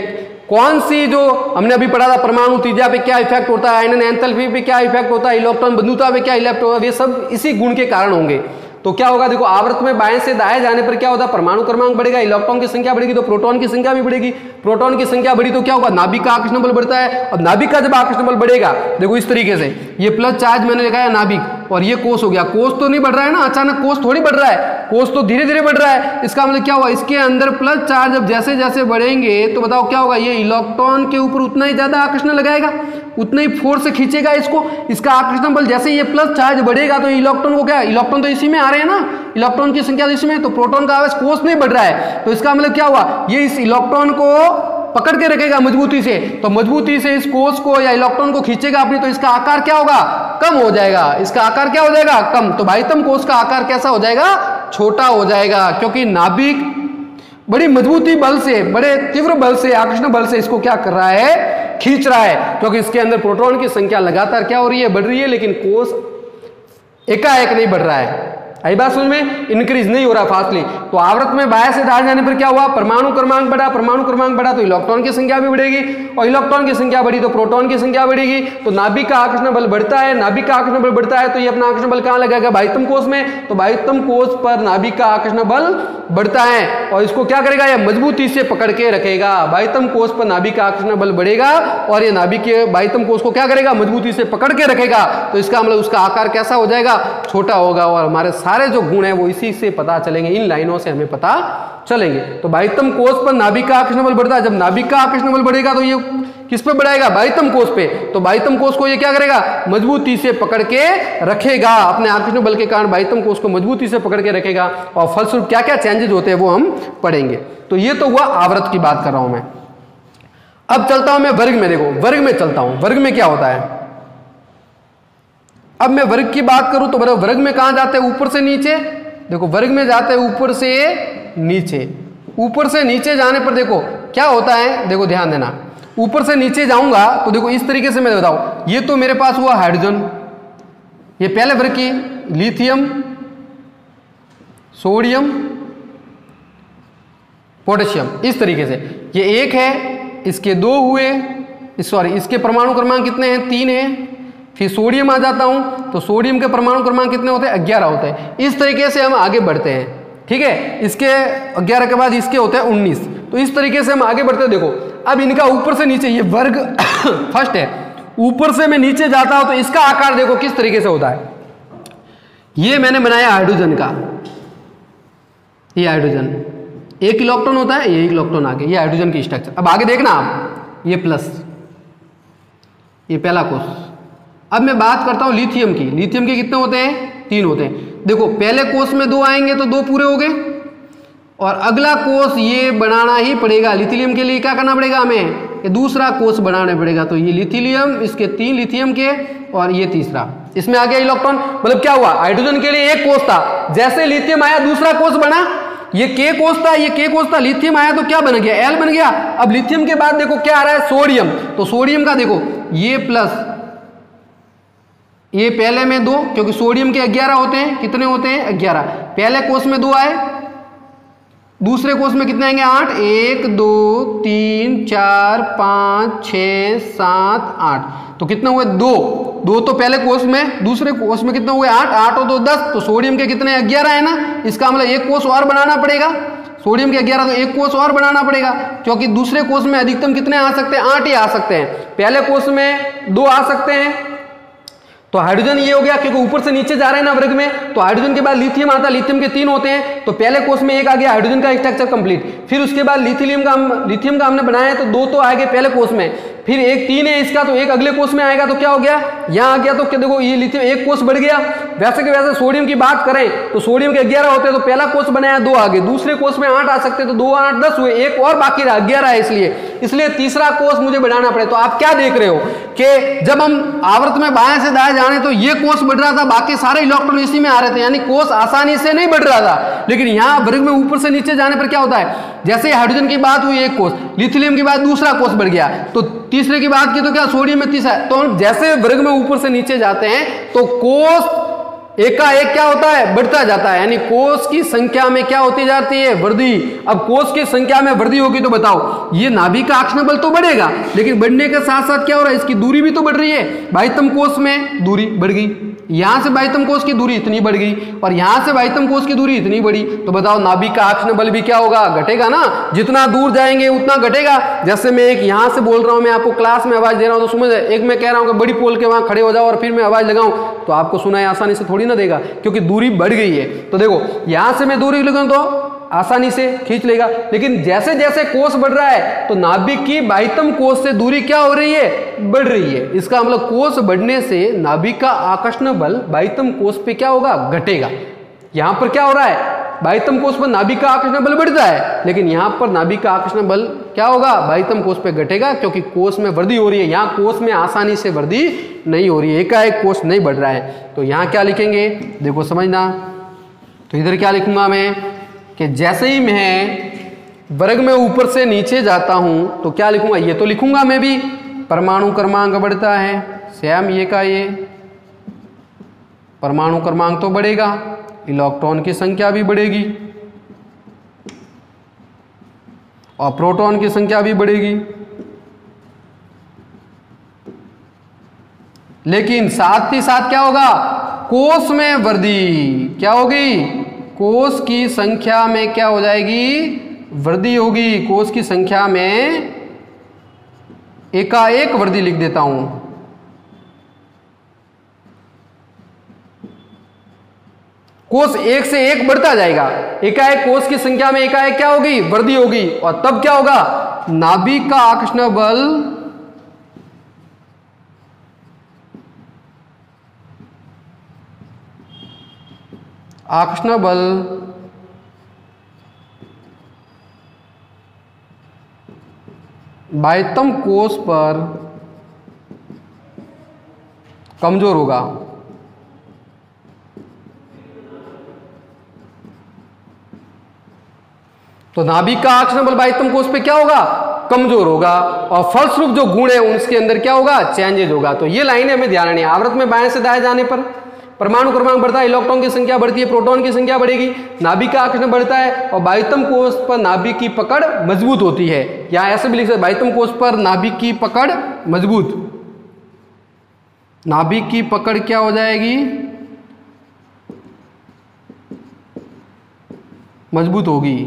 कौन सी, जो हमने अभी पढ़ा था, परमाणु त्रिज्या पे क्या इफेक्ट होता है, आयनन एंथैल्पी पे क्या इफेक्ट होता है, इलेक्ट्रॉन बंधुता पे क्या इफेक्ट होता है, ये सब इसी गुण के कारण होंगे। तो क्या होगा, देखो आवर्त में बाएं से दाएं जाने पर क्या होता है, परमाणु क्रमांक बढ़ेगा, इलेक्ट्रॉन की संख्या बढ़ेगी तो प्रोटॉन की संख्या भी बढ़ेगी। प्रोटॉन की संख्या बढ़ी तो क्या होगा, नाभिक का आकर्षण बल बढ़ता है। और नाभिक का जब आकर्षण बल बढ़ेगा, देखो इस तरीके से, ये प्लस चार्ज मैंने लिखा है नाभिक और ये कोष हो गया। कोष तो नहीं बढ़ रहा है ना, अचानक कोष थोड़ी बढ़ रहा है, कोष तो धीरे धीरे बढ़ रहा है। इसका मतलब क्या हुआ, इसके अंदर प्लस चार्ज जब जैसे जैसे बढ़ेंगे तो बताओ क्या होगा, ये इलेक्ट्रॉन के ऊपर उतना ही ज्यादा आकर्षण लगाएगा, उतना ही फोर्स से खींचेगा इसको। इसका आकर्षण बल जैसे ये प्लस चार्ज बढ़ेगा तो इलेक्ट्रॉन को क्या, इलेक्ट्रॉन तो इसी में आ रहे हैं ना, इलेक्ट्रॉन की संख्या तो इसी में, तो प्रोटॉन का आवेश कोष नहीं बढ़ रहा है। तो इसका मतलब क्या हुआ, ये इस इलेक्ट्रॉन को पकड़ के रखेगा मजबूती से, तो मजबूती से इस कोष को या इलेक्ट्रॉन को खींचेगा अपनी, तो इसका आकार क्या होगा, कम हो जाएगा। इसका आकार क्या हो जाएगा, कम। तो बाह्यतम कोष का आकार कैसा हो जाएगा, छोटा हो जाएगा, क्योंकि नाभिक बड़ी मजबूती बल से, बड़े तीव्र बल से, आकर्षण बल से इसको क्या कर रहा है, खींच रहा है। क्योंकि इसके अंदर प्रोटॉन की संख्या लगातार क्या हो रही है, बढ़ रही है, लेकिन कोष एकाएक नहीं बढ़ रहा है। आई बात समझ में, इंक्रीज नहीं हो रहा फास्टली। तो आवर्त में बाएं से दाएं जाने पर क्या हुआ, परमाणु क्रमांक बढ़ा, परमाणु क्रमांक बढ़ा तो इलेक्ट्रॉन की संख्या भी बढ़ेगी, और इलेक्ट्रॉन की संख्या बढ़ी तो प्रोटॉन की संख्या बढ़ेगी। तो नाभिक का आकर्षण बल बढ़ता है, नाभिक का आकर्षण बल बढ़ता है तो ये अपना आकर्षण बल कहां लगेगा, बाह्यतम कोष में। तो बाह्यतम कोष पर नाभिक का आकर्षण बल बढ़ता है और इसको क्या करेगा, यह मजबूती से पकड़ के रखेगा। बाह्यतम कोष पर नाभिक का आकर्षण बल बढ़ेगा और ये नाभिक के बाह्यतम कोष को क्या करेगा, मजबूती से पकड़ के रखेगा। तो इसका मतलब उसका आकार कैसा हो जाएगा, छोटा होगा। और हमारे सारे जो गुण है वो इसी से पता चलेंगे, इन लाइनों से हमें पता चलेंगे। तो बाह्यतम कोष पर नाभिक का आकर्षण बल बढ़ता है, जब नाभिक का आकर्षण बल बढ़ेगा तो ये किस पे बढ़ाएगा, बाह्यतम कोष पे। तो बाह्यतम कोष को ये क्या करेगा, मजबूती से पकड़ के रखेगा, अपने आकर्षण बल के कारण बाह्यतम कोष को मजबूती से पकड़ के रखेगा। और फलस्वरूप क्या क्या चेंजेस होते हैं वो हम पढ़ेंगे। तो ये तो हुआ आवर्त की बात कर रहा हूं मैं। अब चलता हूं मैं वर्ग में, देखो वर्ग में चलता हूं। वर्ग में क्या होता है, अब मैं वर्ग की बात करूं तो बताओ वर्ग में कहां जाते हैं, ऊपर से नीचे। देखो वर्ग में जाते हैं ऊपर से नीचे। ऊपर से नीचे जाने पर देखो क्या होता है, देखो ध्यान देना, ऊपर से नीचे जाऊंगा तो देखो इस तरीके से मैं बताऊं, ये तो मेरे पास हुआ हाइड्रोजन, ये पहले वर्ग की लिथियम, सोडियम, पोटेशियम, इस तरीके से ये एक है, इसके दो हुए, सॉरी इसके परमाणु क्रमांक कितने हैं, 3 हैं। फिर सोडियम आ जाता हूं तो सोडियम के परमाणु क्रमांक कितने होते हैं, 11 होते हैं। इस तरीके से हम आगे बढ़ते हैं, ठीक है। इसके 11 के बाद इसके होते हैं 19, तो इस तरीके से हम आगे बढ़ते हैं। देखो अब इनका ऊपर से नीचे, ये वर्ग फर्स्ट है, ऊपर से मैं नीचे जाता हूं तो इसका आकार देखो किस तरीके से होता है। ये मैंने बनाया हाइड्रोजन का, ये हाइड्रोजन 1 इलेक्ट्रॉन होता है, ये 1 इलेक्ट्रॉन आ गया, ये हाइड्रोजन की स्ट्रक्चर। अब आगे देखना आप, ये प्लस, ये पहला कोष। अब मैं बात करता हूं लिथियम की। लिथियम के कितने होते हैं, 3 होते हैं। देखो पहले कोष में 2 आएंगे तो 2 पूरे हो गए, और अगला कोष ये बनाना ही पड़ेगा। लिथियम के लिए क्या करना पड़ेगा हमें, ये दूसरा कोष बनाना पड़ेगा। तो ये लिथियम, इसके 3 लिथियम के, और ये तीसरा, इसमें आ गया इलेक्ट्रॉन। मतलब क्या हुआ, हाइड्रोजन के लिए एक कोष था, जैसे लिथियम आया दूसरा कोष बना, ये के कोष था, ये के कोष था, लिथियम आया तो क्या बन गया, एल बन गया। अब लिथियम के बाद देखो क्या आ रहा है, सोडियम। तो सोडियम का देखो ये प्लस, ये पहले में 2, क्योंकि सोडियम के 11 होते हैं, कितने होते हैं, 11। पहले कोष में 2 आए, दूसरे कोष में कितने आएंगे, 8, 1 2 3 4 5 6 7 8, तो कितने हुए, 2 तो पहले कोष में, दूसरे कोष में कितने हुए, 8 8 और 2 10, तो सोडियम के कितने, 11 है ना। इसका मतलब एक कोष और बनाना पड़ेगा, सोडियम के 11 तो एक कोष और बनाना पड़ेगा, क्योंकि दूसरे कोष में अधिकतम कितने आ सकते हैं, 8 ही आ सकते हैं। पहले कोष में 2 आ सकते हैं। तो हाइड्रोजन ये हो गया, क्योंकि ऊपर से नीचे जा रहे हैं ना वर्ग में, तो हाइड्रोजन के बाद लिथियम आता है, लिथियम के 3 होते हैं, तो पहले कोष में 1 आ गया, हाइड्रोजन का स्ट्रक्चर कंप्लीट। फिर उसके बाद लिथियम का हमने बनाया है तो 2 तो आ गए पहले कोष में, फिर 1 3 है इसका, तो 1 अगले कोष में आएगा, तो क्या हो गया, यहाँ आ गया। तो क्या देखो ये लिथियम 1 कोष बढ़ गया। वैसे के वैसे सोडियम की बात करें तो सोडियम के 11 होते हैं, तो पहला कोष बनाया, 2 आ गए, दूसरे कोष में 8 आ सकते हैं, तो 2 8 10 हुए, 1 और बाकी रहा, 11 है, इसलिए तीसरा कोष मुझे बढ़ाना पड़े। तो आप क्या देख रहे हो कि जब हम आवर्त में बाएं से दाएं जाने तो ये कोष बढ़ रहा था, बाकी सारे इलेक्ट्रॉन इसी में आ रहे थे, यानी कोष आसानी से नहीं बढ़ रहा था। लेकिन यहाँ वर्ग में ऊपर से नीचे जाने पर क्या होता है, जैसे हाइड्रोजन की बात हुई 1 कोष, लिथियम की बात दूसरा कोष बढ़ गया, तो तीसरे की बात की तो क्या, सोडियम में तीसरा। तो हम जैसे वर्ग में ऊपर से नीचे जाते हैं तो कोष एकाएक क्या होता है, बढ़ता जाता है, यानी कोष की संख्या में क्या होती जाती है, वृद्धि। अब कोष की संख्या में वृद्धि होगी तो बताओ, ये नाभिक का आकर्षण बल तो बढ़ेगा, लेकिन बढ़ने के साथ साथ क्या हो रहा है, इसकी दूरी भी तो बढ़ रही है। बाह्यतम कोष में दूरी बढ़ गई, यहां से बाह्यतम कोष की दूरी इतनी बढ़ गई, और यहां से बाह्यतम कोष की दूरी इतनी बढ़ी, तो बताओ नाभिक का आकर्षण बल भी क्या होगा, घटेगा ना। जितना दूर जाएंगे उतना घटेगा। जैसे मैं एक यहां से बोल रहा हूं, मैं आपको क्लास में आवाज दे रहा हूं, तो समझ, एक मैं कह रहा हूं कि बड़ी पोल के वहां खड़े हो जाओ और फिर मैं आवाज लगाऊं, तो आपको सुनाई आसानी से थोड़ी ना देगा, क्योंकि दूरी बढ़ गई है। तो देखो यहां से मैं दूरी लगाऊं तो आसानी से खींच लेगा, लेकिन जैसे जैसे कोष बढ़ रहा है तो नाभिक की बाह्यतम कोष से दूरी क्या हो रही है, बढ़ रही है। इसका मतलब कोष बढ़ने से नाभिक का आकर्षण बल बाह्यतम कोष पे क्या होगा, घटेगा। यहां पर क्या हो रहा है, बाह्यतम कोष पर नाभिक का आकर्षण बल बढ़ता है, लेकिन यहां पर नाभिक का आकर्षण बल क्या होगा, बाह्यतम कोष पे घटेगा, क्योंकि कोष में वृद्धि हो रही है। यहां कोष में आसानी से वृद्धि नहीं हो रही है, एकाएक कोष नहीं बढ़ रहा है। तो यहां क्या लिखेंगे, देखो समझना, तो इधर क्या लिखूंगा मैं, कि जैसे ही मैं वर्ग में ऊपर से नीचे जाता हूं तो क्या लिखूंगा, ये तो लिखूंगा मैं भी, परमाणु क्रमांक बढ़ता है, स्वयं ये का ये परमाणु क्रमांक तो बढ़ेगा, इलेक्ट्रॉन की संख्या भी बढ़ेगी और प्रोटॉन की संख्या भी बढ़ेगी। लेकिन साथ ही साथ क्या होगा, कोष में वृद्धि क्या होगी, कोष की संख्या में क्या हो जाएगी, वृद्धि होगी। कोष की संख्या में एकाएक वृद्धि लिख देता हूं, कोष एक से एक बढ़ता जाएगा, एकाएक कोष की संख्या में एकाएक क्या होगी, वृद्धि होगी, और तब क्या होगा, नाभिक का आकर्षण बल बाह्यतम कोष पर कमजोर होगा। तो नाभिक का आकर्षण बल बाह्यतम कोष पे क्या होगा, कमजोर होगा, और फलस्वरूप जो गुण है उसके अंदर क्या होगा, चेंजेज होगा। तो ये लाइनें हमें ध्यान रखनी है। आवृत्त में बाएं से दाएं जाने पर परमाणु क्रमांक बढ़ता है, इलेक्ट्रॉन की संख्या बढ़ती है, प्रोटॉन की संख्या बढ़ेगी, नाभिक का आकर्षण बढ़ता है, और बाह्यतम कोष पर नाभिक की पकड़ मजबूत होती है। या ऐसे भी लिख सकते, बाह्यतम कोष पर नाभिक की पकड़ मजबूत, नाभिक की पकड़ क्या हो जाएगी, मजबूत होगी।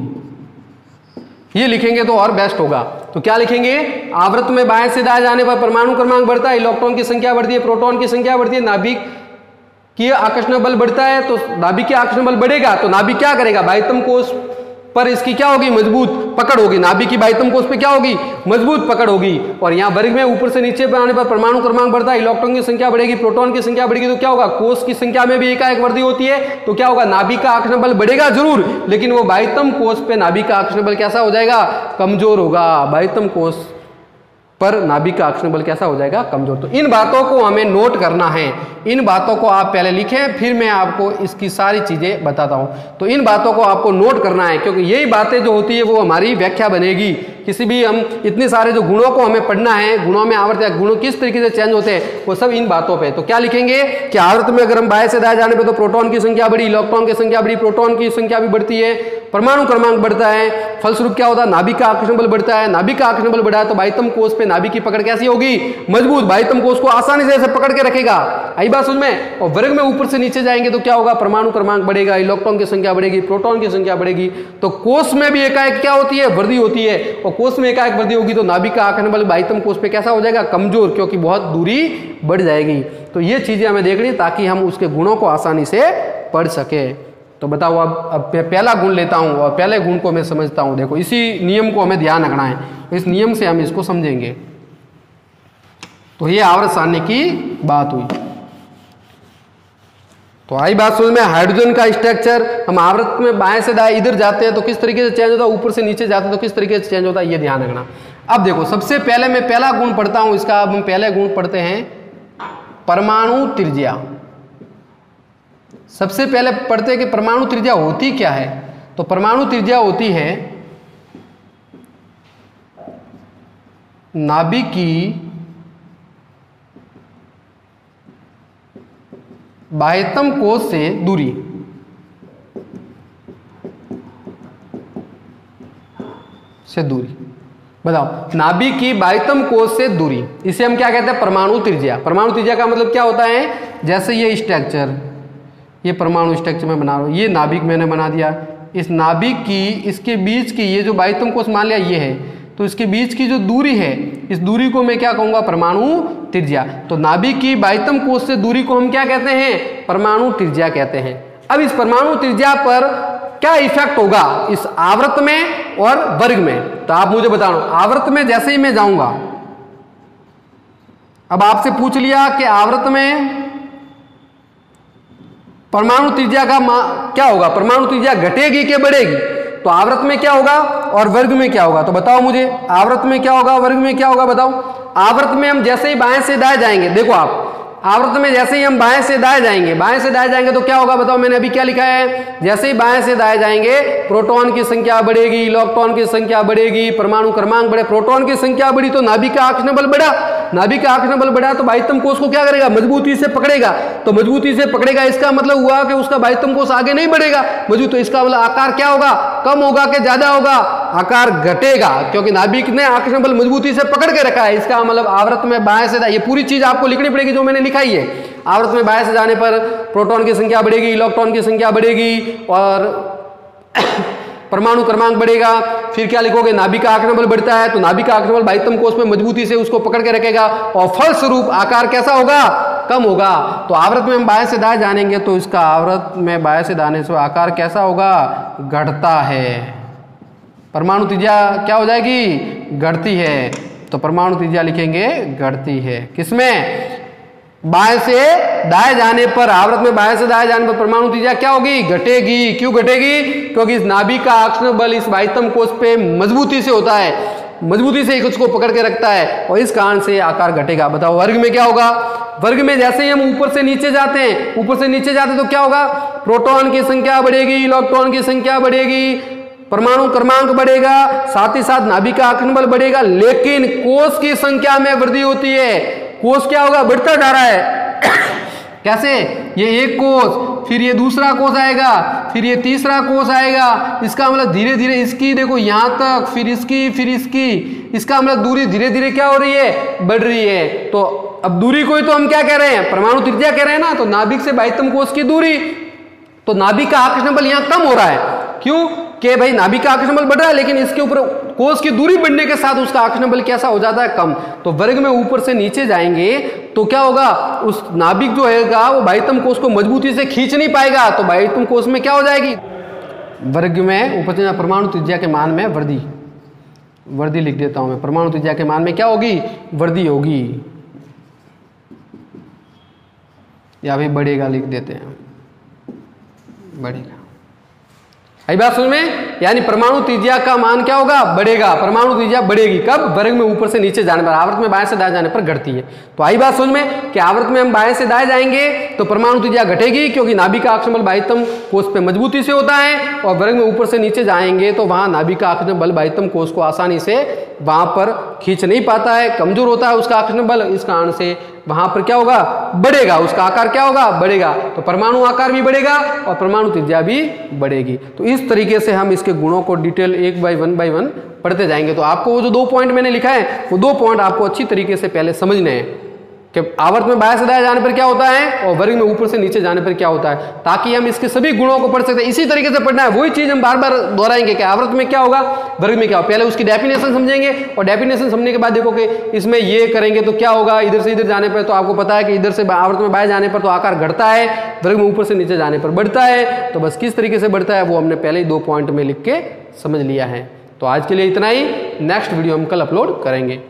ये लिखेंगे तो और बेस्ट होगा। तो क्या लिखेंगे, आवृत्त में बाएं से दाएं जाने पर परमाणु क्रमांक बढ़ता है, इलेक्ट्रॉन की संख्या बढ़ती है, प्रोटॉन की संख्या बढ़ती है, नाभिक की आकर्षण बल बढ़ता है, तो नाभिक की आकर्षण बल बढ़ेगा तो नाभिक क्या करेगा, बाह्यतम कोष पर इसकी क्या होगी, मजबूत पकड़ होगी। नाभिक की बाह्यतम कोष पे क्या होगी, मजबूत पकड़ होगी। और यहाँ वर्ग में ऊपर से नीचे पर आने पर परमाणु क्रमांक बढ़ता है, इलेक्ट्रॉन की संख्या बढ़ेगी, प्रोटॉन की संख्या बढ़ेगी, तो क्या होगा, कोष की संख्या में भी एकाएक वृद्धि होती है। तो क्या होगा, नाभिक का आकर्षण बल बढ़ेगा जरूर, लेकिन वो बाह्यतम कोष पे नाभिक का आकर्षण बल कैसा हो जाएगा, कमजोर होगा। बाह्यतम कोष पर नाभिक का आकर्षण बल कैसा हो जाएगा, कमजोर। तो इन बातों को हमें नोट करना है, इन बातों को आप पहले लिखें, फिर मैं आपको इसकी सारी चीजें बताता हूं। तो इन बातों को आपको नोट करना है, क्योंकि यही बातें जो होती है वो हमारी व्याख्या बनेगी। किसी भी हम इतने सारे जो गुणों को हमें पढ़ना है, गुणों में आवर्त या गुणों किस तरीके से चेंज होते हैं, वो सब इन बातों पे। तो क्या लिखेंगे कि आवृत्त में अगर हम बाएं से दाएं जाने पे तो प्रोटॉन की संख्या बढ़ी, इलेक्ट्रॉन की संख्या बढ़ी, प्रोटॉन की संख्या भी बढ़ती है, परमाणु क्रमांक बढ़ता है, फलस्वरूप क्या होता है, नाभिक का आकर्षण बल बढ़ता है। नाभिक का आकर्षण बल बढ़ा है तो बाह्यतम कोष पे नाभिक की पकड़ कैसी होगी, मजबूत। बाह्यतम कोष को आसानी से ऐसे पकड़ के रखेगा। आई बात समझ में। और वर्ग में ऊपर से नीचे जाएंगे तो क्या होगा, परमाणु क्रमांक बढ़ेगा, इलेक्ट्रॉन की संख्या बढ़ेगी, प्रोटॉन की संख्या बढ़ेगी, तो कोष में भी एकाएक क्या होती है, वृद्धि होती है। और कोष में एकाएक वृद्धि होगी तो नाभिक का आकर्षण बल बाह्यतम कोष पे कैसा हो जाएगा, कमजोर, क्योंकि बहुत दूरी बढ़ जाएगी। तो ये चीजें हमें देखनी ताकि हम उसके गुणों को आसानी से पढ़ सके। तो बताओ, अब पहला गुण लेता हूं और पहले गुण को मैं समझता हूं। देखो, इसी नियम को हमें ध्यान रखना है, इस नियम से हम इसको समझेंगे। तो ये आवर्त सारणी की बात हुई। तो आई बात समझ में, हाइड्रोजन का स्ट्रक्चर, हम आवर्त में बाएं से दाएं इधर जाते हैं तो किस तरीके से चेंज होता है, ऊपर से नीचे जाते हैं तो किस तरीके से चेंज होता है, ये ध्यान रखना। अब देखो, सबसे पहले मैं पहला गुण पढ़ता हूं इसका। अब हम पहले गुण पढ़ते हैं परमाणु त्रिज्या। सबसे पहले पढ़ते हैं कि परमाणु त्रिज्या होती क्या है। तो परमाणु त्रिज्या होती है नाभिक की बाह्यतम कोष से दूरी। बताओ, नाभिक की बाह्यतम कोष से दूरी, इसे हम क्या कहते हैं, परमाणु त्रिज्या। परमाणु त्रिज्या का मतलब क्या होता है, जैसे ये स्ट्रक्चर, ये परमाणु स्ट्रक्चर में बना रहा हूं, ये नाभिक मैंने बना दिया, इस नाभिक की, इसके बीच की ये जो बाह्यतम कोष मान लिया ये है, तो इसके बीच की जो दूरी है, इस दूरी को मैं क्या कहूंगा, परमाणु त्रिज्या। तो नाभिक की बाह्यतम कोष से दूरी को हम क्या कहते हैं, परमाणु त्रिज्या कहते हैं। अब इस परमाणु त्रिज्या पर क्या इफेक्ट होगा इस आवर्त में और वर्ग में, तो आप मुझे बताओ। आवर्त में जैसे ही मैं जाऊंगा, अब आपसे पूछ लिया कि आवर्त में परमाणु त्रिज्या का क्या होगा, परमाणु त्रिज्या घटेगी कि बढ़ेगी, तो आवर्त में क्या होगा और वर्ग में क्या होगा, तो बताओ मुझे, आवर्त में क्या होगा, वर्ग में क्या होगा, बताओ। आवर्त में हम जैसे ही बाएं से दाएं जाएंगे, देखो आप, आवर्त में जैसे ही हम बाएं से दाएं जाएंगे, बाएं से दाएं जाएंगे तो क्या होगा, बताओ। मैंने अभी क्या लिखा है, जैसे ही बाएं से दाएं जाएंगे प्रोटॉन की संख्या बढ़ेगी, इलेक्ट्रॉन की संख्या बढ़ेगी, परमाणु क्रमांक बढ़े, प्रोटॉन की संख्या बढ़ी तो नाभिक का आकर्षण बल बढ़ा, नाभिक का आकर्षण बल बढ़ा तो बाह्यतम कोष को क्या करेगा, मजबूती से पकड़ेगा। तो मजबूती से पकड़ेगा, इसका मतलब हुआ कि उसका बाह्यतम कोष आगे नहीं बढ़ेगा मजबूत, तो इसका मतलब आकार क्या होगा, कम होगा कि ज्यादा होगा, आकार घटेगा, क्योंकि नाभिक ने आकर्षण बल मजबूती से पकड़ के रखा है। इसका मतलब आवर्त में बाएं से दाएं, ये पूरी चीज आपको लिखनी पड़ेगी जो मैंने लिखाई है। आवर्त में बाएं से जाने पर प्रोटॉन की संख्या बढ़ेगी, इलेक्ट्रॉन की संख्या बढ़ेगी और परमाणु क्रमांक बढ़ेगा। फिर क्या लिखोगे, नाभिक का आकर्षण बल बढ़ता है तो नाभिक का आकर्षण बल बाह्यतम कोष में मजबूती से उसको पकड़ के रखेगा और फलस्वरूप आकार कैसा होगा, कम होगा। तो आवर्त में हम बाएं से दाएं जानेंगे तो इसका आवर्त में बाएं से दाने से आकार कैसा होगा, घटता है। परमाणु त्रिज्या क्या हो जाएगी, घटती है। तो परमाणु त्रिज्या लिखेंगे घटती है, किसमें, बाएं से दाएं जाने पर, आवर्त में बाएं से दाएं जाने पर परमाणु त्रिज्या क्या होगी, घटेगी। क्यों घटेगी, क्योंकि इस नाभिक का आकर्षण बल इस बाह्यतम कोष पे मजबूती से होता है, मजबूती से उसको पकड़ के रखता है और इस कारण से आकार घटेगा। बताओ वर्ग में क्या होगा, वर्ग में जैसे ही हम ऊपर से नीचे जाते हैं, ऊपर से नीचे जाते तो क्या होगा, प्रोटॉन की संख्या बढ़ेगी, इलेक्ट्रॉन की संख्या बढ़ेगी, परमाणु क्रमांक बढ़ेगा, साथ ही साथ नाभिक का आकर्षण बल बढ़ेगा, लेकिन कोष की संख्या में वृद्धि होती है। कोष क्या होगा, बढ़ता जा रहा है। कैसे, ये एक कोष, फिर ये दूसरा कोष आएगा, फिर ये तीसरा कोष आएगा। इसका मतलब धीरे धीरे इसकी देखो यहां तक, फिर इसकी, फिर इसकी, इसका मतलब दूरी धीरे धीरे क्या हो रही है, बढ़ रही है। तो अब दूरी को ही तो हम क्या कह रहे हैं, परमाणु त्रिज्या कह रहे हैं ना। तो नाभिक से बाह्यतम कोष की दूरी, तो नाभिक का आकर्षण बल यहां कम हो रहा है। क्यों कि भाई नाभिक का आकर्षण बल बढ़ रहा है, लेकिन इसके ऊपर कोष की दूरी बढ़ने के साथ उसका आकर्षण बल कैसा हो जाता है, कम। तो वर्ग में ऊपर से नीचे जाएंगे तो क्या होगा, उस नाभिक जो हैगा वो बाह्यतम कोष को मजबूती से खींच नहीं पाएगा। तो बाह्यतम कोष में क्या हो जाएगी, वर्ग में ऊपर से परमाणु त्रिज्या के मान में वृद्धि लिख देता हूं मैं। परमाणु त्रिज्या के मान में क्या होगी, वृद्धि होगी, या भी बढ़ेगा लिख देते हैं, बढ़ेगा। आई बात समझ में, यानी परमाणु त्रिज्या का मान क्या होगा, बढ़ेगा। परमाणु त्रिज्या बढ़ेगी कब, वर्ग में ऊपर से नीचे जाने पर, आवर्त में बाएं से दाएं जाने पर घटती है। तो आई बात समझ में कि आवर्त में हम बाएं से दाएं जाएंगे तो परमाणु त्रिज्या घटेगी, क्योंकि नाभिक का आकर्षण बल बाह्यतम कोष पे मजबूती से होता है, और वर्ग में ऊपर से नीचे जाएंगे तो वहां नाभिक का आकर्षण बल बाह्यतम कोष को आसानी से वहां पर खींच नहीं पाता है, कमजोर होता है उसका आकर्षण बल। इस कारण से वहां पर क्या होगा, बढ़ेगा, उसका आकार क्या होगा, बढ़ेगा। तो परमाणु आकार भी बढ़ेगा और परमाणु त्रिज्या भी बढ़ेगी। तो इस तरीके से हम इसके गुणों को डिटेल एक बाय वन पढ़ते जाएंगे। तो आपको वो जो 2 पॉइंट मैंने लिखा है, वो 2 पॉइंट आपको अच्छी तरीके से पहले समझने हैं कि आवर्त में बाएं से दाएं जाने पर क्या होता है और वर्ग में ऊपर से नीचे जाने पर क्या होता है, ताकि हम इसके सभी गुणों को पढ़ सकते हैं। इसी तरीके से पढ़ना है, वही चीज हम बार बार दोहराएंगे कि आवर्त में क्या होगा, वर्ग में क्या होगा। पहले उसकी डेफिनेशन समझेंगे, और डेफिनेशन समझने के बाद देखो कि इसमें ये करेंगे तो क्या होगा, इधर से इधर जाने पर तो आपको पता है कि इधर से आवर्त में बाएं जाने पर तो आकार घटता है, वर्ग में ऊपर से नीचे जाने पर बढ़ता है। तो बस किस तरीके से बढ़ता है वो हमने पहले ही 2 पॉइंट में लिख के समझ लिया है। तो आज के लिए इतना ही, नेक्स्ट वीडियो हम कल अपलोड करेंगे।